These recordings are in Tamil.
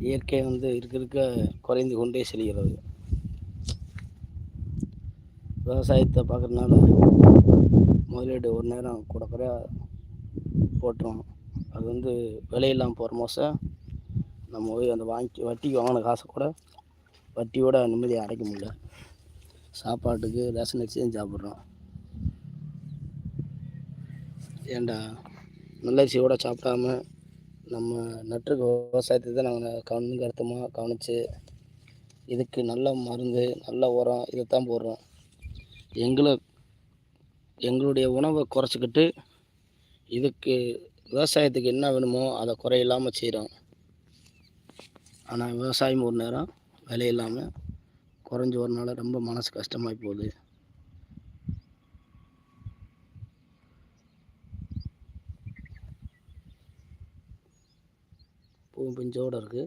இயற்கை வந்து இருக்க இருக்க குறைந்து கொண்டே செல்கிறது. விவசாயத்தை பார்க்குறதுனால முதலீடு ஒரு நேரம் கூட குறையா போட்டுரும். அது வந்து விலையில்லாமல் போகிற மோசம் நம்ம போய் அந்த வட்டிக்கு வாங்கின காசை கூட வட்டியோட நிம்மதியை அடைக்க முடியல. சாப்பாட்டுக்கு ரேஷன் அரிசி தான் சாப்பிட்றோம். ஏண்டா நல்ல அரிசியோட சாப்பிடாம நம்ம நட்டுருக்க விவசாயத்தை தான் நாங்கள் கருத்தமாக கவனித்து இதுக்கு நல்ல மருந்து நல்ல உரம் இதைத்தான் போடுறோம். எங்களுடைய உணவை குறைச்சிக்கிட்டு இதுக்கு விவசாயத்துக்கு என்ன வேணுமோ அதை குறையில்லாமல் செய்கிறோம். ஆனால் விவசாயம் ஒரு நேரம் விலையில்லாமல் குறைஞ்சி வரனால ரொம்ப மனசு கஷ்டமாகி போகுது. பூ பிஞ்சோடு இருக்குது.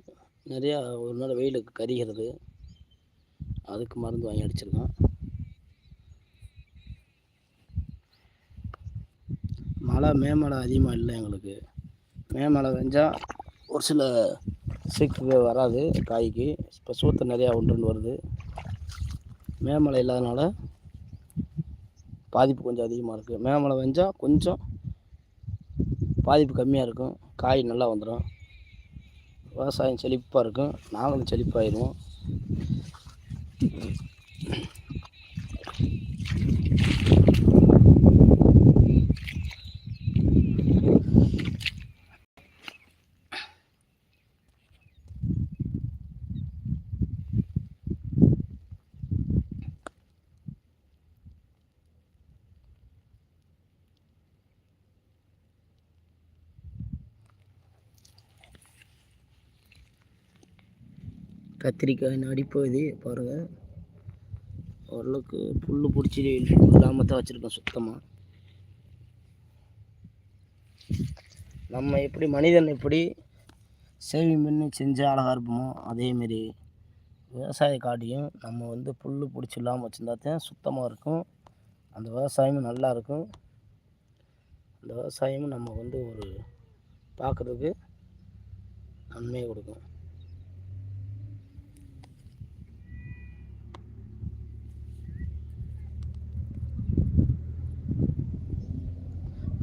நிறையா ஒரு நாள் வெயிலுக்கு கரிகிறது. அதுக்கு மருந்து வாங்கி அடிச்சிருக்கோம். மே மழை அதிகமாக இல்லை எங்களுக்கு. மே மழை பெஞ்சால் ஒரு சில சீக்கு வராது காய்க்கு. இப்போ சூத்தை நிறையா ஒன்று வருது. மே மழை இல்லாதனால பாதிப்பு கொஞ்சம் அதிகமாக இருக்குது. மே மழை பெஞ்சால் கொஞ்சம் பாதிப்பு கம்மியாக இருக்கும். காய் நல்லா வந்துடும். விவசாயம் செழிப்பாக இருக்கும். நாங்களும் செழிப்பாயிடுவோம். கத்திரிக்காய் அடிப்பகுதி பாருங்கள், ஓரளவுக்கு புல் பிடிச்சி இல்லாமல் தான் வச்சுருக்கோம் சுத்தமாக. நம்ம எப்படி மனிதன் எப்படி சேவிங் பண்ணி செஞ்சு அழகாக இருப்போமோ அதேமாரி விவசாய காட்டியும் நம்ம வந்து புல் பிடிச்சி இல்லாமல் வச்சுருந்தா தான் சுத்தமாக இருக்கும். அந்த விவசாயமும் நல்லா இருக்கும். அந்த விவசாயமும் நம்ம வந்து ஒரு பார்க்குறதுக்கு நன்மையை கொடுக்கும்.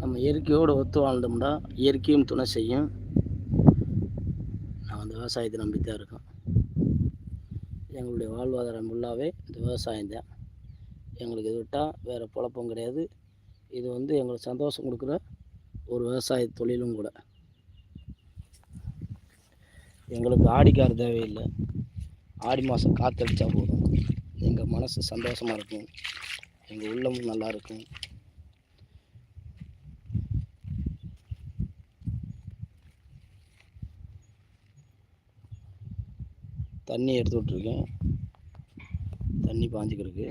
நம்ம இயற்கையோடு ஒத்து வாழ்ந்தோம்னா இயற்கையும் துணை செய்யும். நான் அந்த விவசாயத்தை நம்பித்தான் இருக்கோம். எங்களுடைய வாழ்வாதாரம் ஃபுல்லாகவே இந்த விவசாயம் தான். எங்களுக்கு இது விட்டால் வேறு பொழப்பும் கிடையாது. இது வந்து எங்களுக்கு சந்தோஷம் கொடுக்குற ஒரு விவசாய தொழிலும் கூட. எங்களுக்கு ஆடிக்கார தேவையில்லை. ஆடி மாதம் காற்றடிச்சா போதும். எங்கள் மனசு சந்தோஷமாக இருக்கும். எங்கள் உள்ளமும் நல்லா இருக்கும். தண்ணி எடுத்து விட்ருக்கேன். தண்ணி பாஞ்சிக்கிருக்கு.